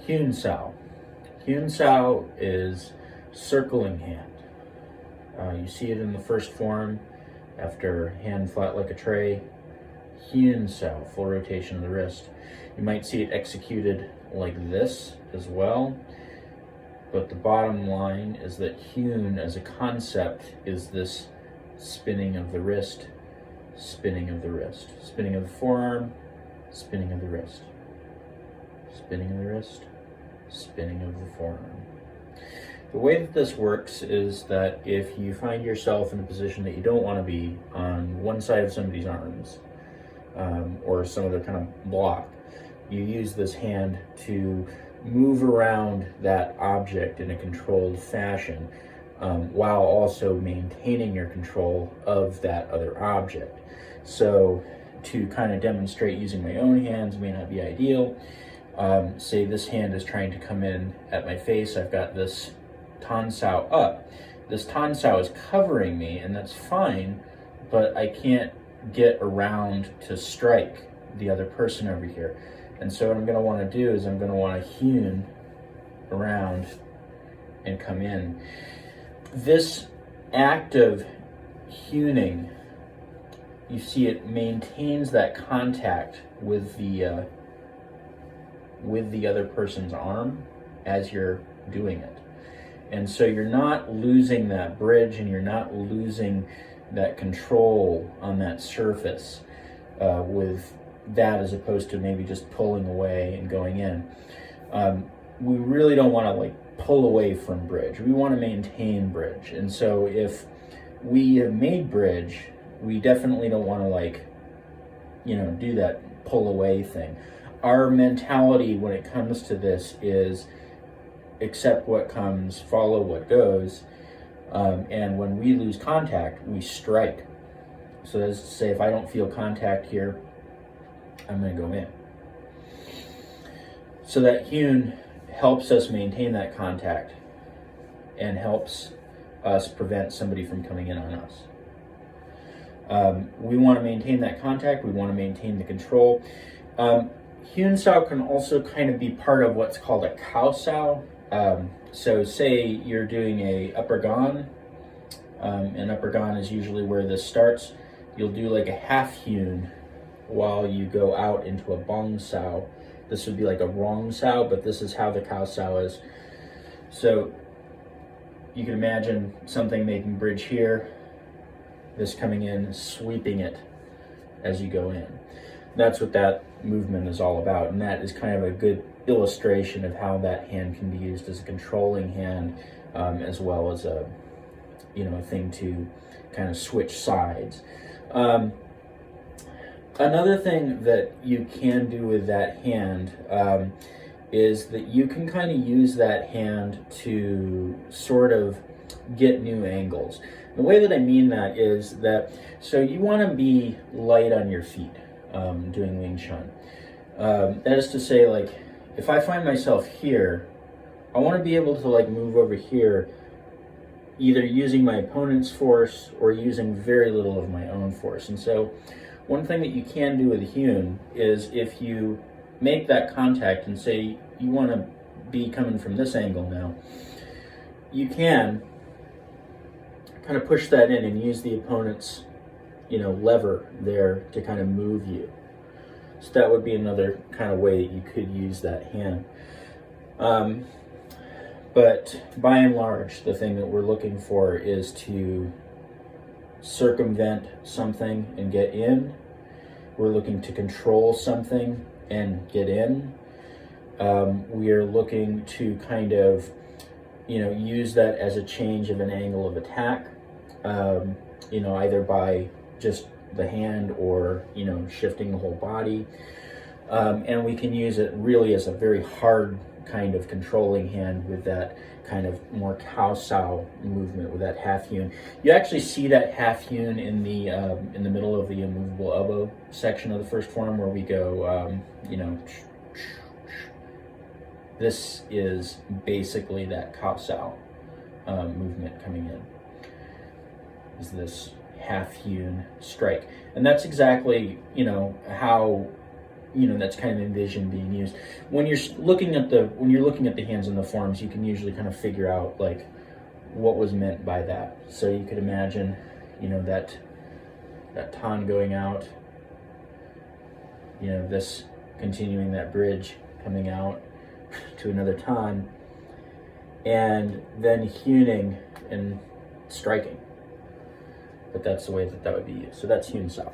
Huen Sao. Huen Sao is circling hand. You see it in the first form after hand flat like a tray. Huen Sao, full rotation of the wrist. You might see it executed like this as well, but the bottom line is that Huen as a concept is this spinning of the wrist, spinning of the wrist, spinning of the forearm, spinning of the wrist, spinning of the wrist, spinning of the forearm. The way that this works is that if you find yourself in a position that you don't want to be on one side of somebody's arms, or some other kind of block, you use this hand to move around that object in a controlled fashion, while also maintaining your control of that other object. So to kind of demonstrate using my own hands may not be ideal. Say this hand is trying to come in at my face. I've got this Tan Sao up. This Tan Sao is covering me, and that's fine, but I can't get around to strike the other person over here. And so what I'm going to want to do is I'm going to want to Huen around and come in. This act of Huening, you see it maintains that contact with the other person's arm as you're doing it. And so you're not losing that bridge, and you're not losing that control on that surface with that, as opposed to maybe just pulling away and going in. We really don't want to like pull away from bridge. We want to maintain bridge. And so if we have made bridge, we definitely don't want to like, do that pull away thing. Our mentality when it comes to this is accept what comes, follow what goes. And when we lose contact, we strike. So that's to say, if I don't feel contact here, I'm going to go in. So that Huen helps us maintain that contact and helps us prevent somebody from coming in on us. We want to maintain that contact. We want to maintain the control. Huen Sao can also kind of be part of what's called a Cow Sao. So say you're doing a upper gan. An upper gan is usually where this starts. You'll do like a half Huen while you go out into a Bong Sao. This would be like a Rong Sao, but this is how the Cow Sao is. So you can imagine something making bridge here, this coming in, sweeping it as you go in. That's what that movement is all about, and that is kind of a good illustration of how that hand can be used as a controlling hand, as well as a thing to kind of switch sides. Another thing that you can do with that hand is that you can kind of use that hand to sort of get new angles. The way that I mean that is that, so you want to be light on your feet doing Wing Chun. That is to say, like, if I find myself here, I want to be able to like move over here, either using my opponent's force or using very little of my own force. And so one thing that you can do with Huen is if you make that contact and say you want to be coming from this angle now, you can kind of push that in and use the opponent's lever there to kind of move you. So that would be another kind of way that you could use that hand. But by and large, the thing that we're looking for is to circumvent something and get in. We're looking to control something and get in. We are looking to kind of, use that as a change of an angle of attack, either by just the hand or, shifting the whole body. And we can use it really as a very hard kind of controlling hand with that kind of more Cow Sao movement with that half Huen. You actually see that half Huen in the middle of the immovable elbow section of the first form where we go, this is basically that Cow Sao movement coming in, is this half Huen strike. And that's exactly, how that's kind of envisioned being used. When you're looking at the hands in the forms, you can usually kind of figure out like what was meant by that. So you could imagine, that tan going out, this continuing that bridge coming out to another tan, and then huning and striking. But that's the way that would be used. So that's Huen Sao.